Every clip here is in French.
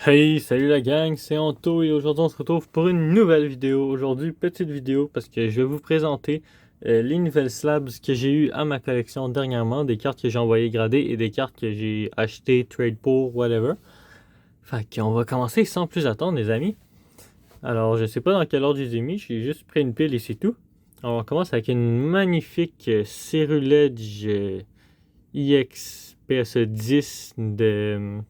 Hey, salut la gang, c'est Anto et aujourd'hui on se retrouve pour une nouvelle vidéo. Aujourd'hui, petite vidéo parce que je vais vous présenter les nouvelles slabs que j'ai eu à ma collection dernièrement, des cartes que j'ai envoyées grader et des cartes que j'ai achetées, trade pour, whatever. Fait qu'on va commencer sans plus attendre les amis. Alors je sais pas dans quel ordre je les ai mis, j'ai juste pris une pile et c'est tout. Alors on commence avec une magnifique Cerulege IX PS10 de...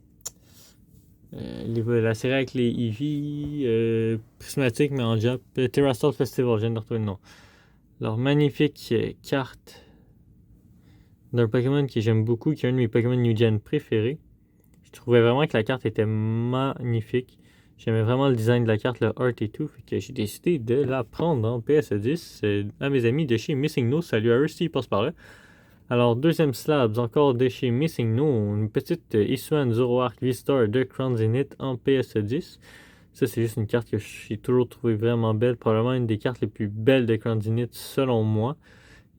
la série avec les Eevee, prismatique mais en Jap. Terrasol Festival, je viens de retrouver le nom. Alors, magnifique carte d'un Pokémon que j'aime beaucoup, qui est un de mes Pokémon New Gen préférés. Je trouvais vraiment que la carte était magnifique. J'aimais vraiment le design de la carte, le art et tout. Fait que j'ai décidé de la prendre en PS10 à mes amis de chez Missing No. Salut à eux s'ils passent par là. Alors, deuxième slabs, encore de chez Missing No, une petite Isuan Zoroark V-Star de Crown Zenith en PS10. Ça, c'est juste une carte que j'ai toujours trouvé vraiment belle, probablement une des cartes les plus belles de Crown Zenith selon moi.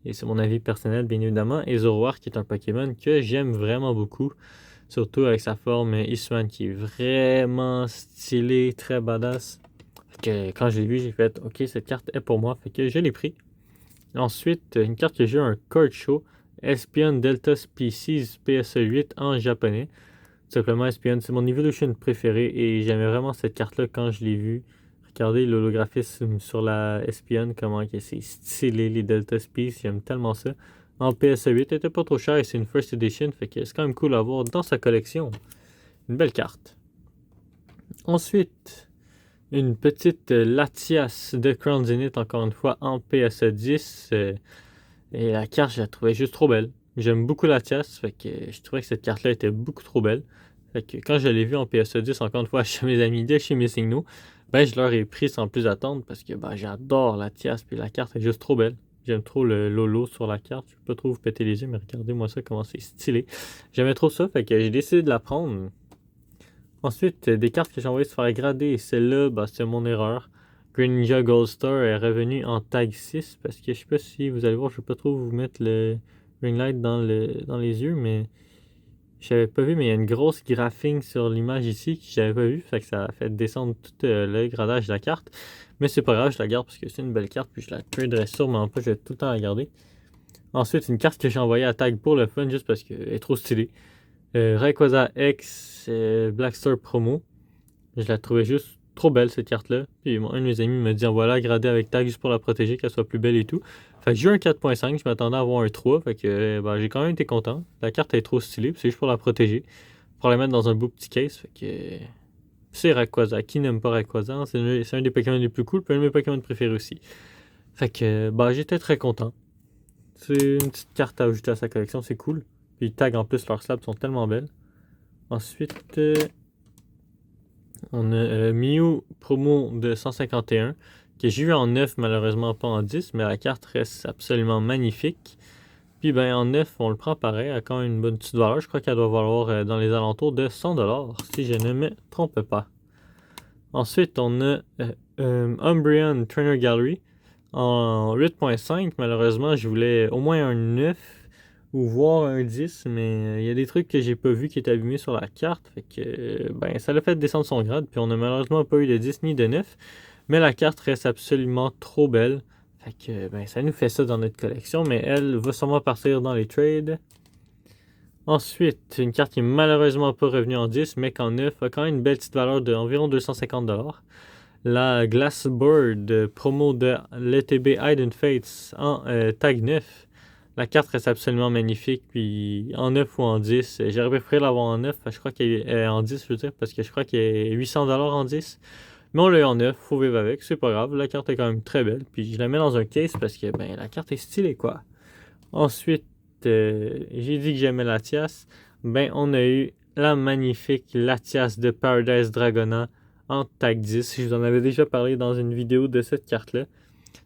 Et c'est mon avis personnel, bien évidemment. Et Zoroark est un Pokémon que j'aime vraiment beaucoup, surtout avec sa forme Isuan qui est vraiment stylée, très badass. Fait que quand je l'ai vu, j'ai fait OK, cette carte est pour moi, fait que je l'ai pris. Ensuite, une carte que j'ai eu, un Card Show. Espion Delta Species PS8 en japonais. Tout simplement Espion, c'est mon Evolution préféré et j'aimais vraiment cette carte-là quand je l'ai vue. Regardez l'holographisme sur la Espion, comment c'est stylé les Delta Species, j'aime tellement ça. En PS8, elle était pas trop cher et c'est une first edition, fait que c'est quand même cool à avoir dans sa collection. Une belle carte. Ensuite, une petite Latias de Crown Zenith, encore une fois en PS10. Et la carte, je la trouvais juste trop belle. J'aime beaucoup la Tias, fait que je trouvais que cette carte-là était beaucoup trop belle. Fait que quand je l'ai vue en PS10, encore une fois, chez mes amis de chez Missing No, ben je leur ai pris sans plus attendre parce que ben, j'adore la Tias, puis la carte est juste trop belle. J'aime trop le Lolo sur la carte. Je peux pas trop vous péter les yeux, mais regardez-moi ça, comment c'est stylé. J'aimais trop ça, fait que j'ai décidé de la prendre. Ensuite, des cartes que j'ai envoyées se faire grader. Celle-là, bah, c'est mon erreur. Green Ninja Gold Star est revenu en tag 6 parce que je sais pas si vous allez voir, je vais pas trop vous mettre le ring light dans les yeux, mais j'avais pas vu, mais il y a une grosse graphing sur l'image ici que j'avais pas vu, fait que ça a fait descendre tout le gradage de la carte. Mais c'est pas grave, je la garde parce que c'est une belle carte, puis je la traderai sûrement pas, je vais tout le temps la garder. Ensuite, une carte que j'ai envoyée à tag pour le fun, juste parce qu'elle est trop stylée. Rayquaza X Blackstar Promo. Je la trouvais juste trop belle cette carte-là. Puis un de mes amis m'a dit en voilà, grader avec tag juste pour la protéger, qu'elle soit plus belle et tout. Fait que j'ai eu un 4.5, je m'attendais à avoir un 3. Fait que ben, j'ai quand même été content. La carte est trop stylée, c'est juste pour la protéger. Pour la mettre dans un beau petit case. Fait que c'est Rayquaza. Qui n'aime pas Rayquaza? C'est un des Pokémon les plus cool, puis un de mes Pokémon préférés aussi. Fait que bah j'étais très content. C'est une petite carte à ajouter à sa collection, c'est cool. Puis tag en plus, leurs slabs sont tellement belles. Ensuite, on a Mew promo de 151 que j'ai eu en 9, malheureusement pas en 10, mais la carte reste absolument magnifique. Puis ben en 9, on le prend pareil, à quand même une bonne petite valeur. Je crois qu'elle doit valoir dans les alentours de 100$, si je ne me trompe pas. Ensuite, on a Umbreon Trainer Gallery en 8.5. Malheureusement, je voulais au moins un 9 ou voir un 10, mais il y a des trucs que j'ai pas vu qui étaient abîmés sur la carte. Fait que ben ça l'a fait descendre son grade, puis on a malheureusement pas eu de 10 ni de 9. Mais la carte reste absolument trop belle. Fait que ben ça nous fait ça dans notre collection, mais elle va sûrement partir dans les trades. Ensuite, une carte qui est malheureusement pas revenue en 10, mais qu'en 9 a quand même une belle petite valeur d'environ 250$. La Glass Bird promo de l'ETB Hidden Fates en tag 9. La carte reste absolument magnifique, puis en 9 ou en 10, j'aurais préféré l'avoir en 9, je crois qu'elle est en 10, je veux dire, parce que je crois qu'elle est 800$ en 10. Mais on l'a eu en 9, faut vivre avec, c'est pas grave, la carte est quand même très belle, puis je la mets dans un case parce que ben la carte est stylée quoi. Ensuite, j'ai dit que j'aimais Latias, ben on a eu la magnifique Latias de Paradise Dragona en tag 10. Je vous en avais déjà parlé dans une vidéo de cette carte-là.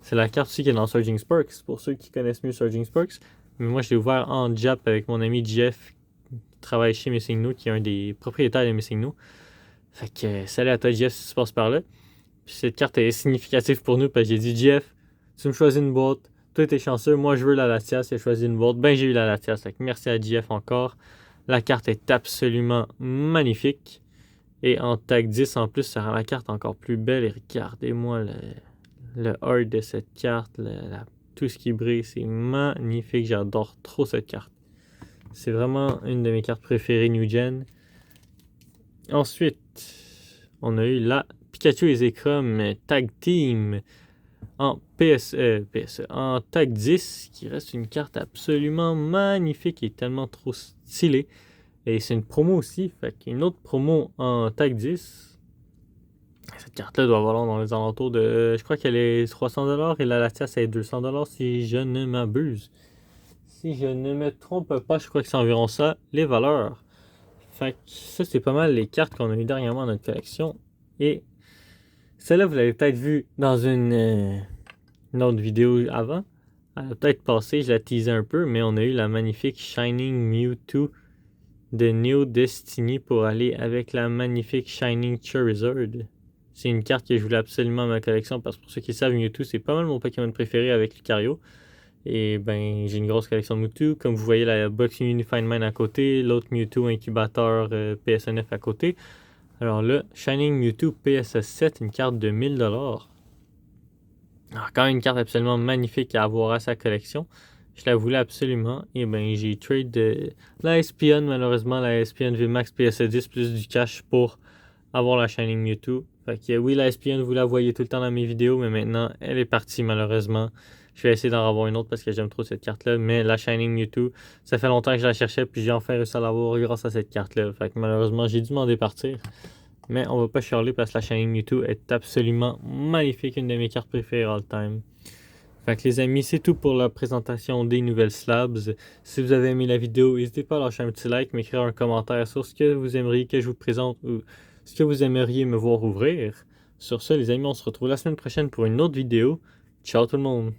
C'est la carte aussi qui est dans Surging Sparks, pour ceux qui connaissent mieux Surging Sparks. Mais moi, je l'ai ouvert en Jap avec mon ami Jeff, qui travaille chez Missing No, qui est un des propriétaires de Missing No. Fait que, salut à toi, Jeff, si tu passes par là. Puis cette carte est significative pour nous, parce que j'ai dit, Jeff, tu me choisis une boîte, toi t'es chanceux, moi je veux la Latias, il a choisi une boîte, ben j'ai eu la Latias. Fait que merci à Jeff encore. La carte est absolument magnifique. Et en tag 10 en plus, ça rend la carte encore plus belle. Et regardez-moi le art de cette carte, tout ce qui brille, c'est magnifique. J'adore trop cette carte. C'est vraiment une de mes cartes préférées New Gen. Ensuite, on a eu la Pikachu et Zekrom Tag Team en en Tag 10, qui reste une carte absolument magnifique et tellement trop stylée. Et c'est une promo aussi, fait qu'une autre promo en Tag 10. Cette carte-là doit valoir dans les alentours de... Je crois qu'elle est 300$ et la Latias est 200$ si je ne m'abuse. Si je ne me trompe pas, je crois que c'est environ ça, les valeurs. Fait que ça, c'est pas mal les cartes qu'on a eu dernièrement dans notre collection. Et celle-là, vous l'avez peut-être vue dans une autre vidéo avant. Elle a peut-être passé, je la teasais un peu, mais on a eu la magnifique Shining Mewtwo de Neo Destiny pour aller avec la magnifique Shining Charizard. C'est une carte que je voulais absolument dans ma collection parce que pour ceux qui savent, Mewtwo, c'est pas mal mon Pokémon préféré avec Lucario. Et ben, j'ai une grosse collection de Mewtwo. Comme vous voyez, la Box Unified Mind à côté, l'autre Mewtwo incubateur PSNF à côté. Alors là, Shining Mewtwo PSS7, une carte de 1000$. Alors, quand même une carte absolument magnifique à avoir à sa collection. Je la voulais absolument. Et ben, j'ai trade la Espion, malheureusement, la Espion VMAX PS10 plus du cash pour avoir la Shining Mewtwo. Fait que oui, la Espion, vous la voyez tout le temps dans mes vidéos, mais maintenant, elle est partie malheureusement. Je vais essayer d'en avoir une autre parce que j'aime trop cette carte-là. Mais la Shining Mewtwo, ça fait longtemps que je la cherchais, puis j'ai enfin réussi à l'avoir grâce à cette carte-là. Fait que malheureusement, j'ai dû m'en départir. Mais on va pas chialer parce que la Shining Mewtwo est absolument magnifique, une de mes cartes préférées all time. Fait que les amis, c'est tout pour la présentation des nouvelles slabs. Si vous avez aimé la vidéo, n'hésitez pas à lâcher un petit like, m'écrire un commentaire sur ce que vous aimeriez que je vous présente ou ce que vous aimeriez me voir ouvrir. Sur ce, les amis, on se retrouve la semaine prochaine pour une autre vidéo. Ciao tout le monde!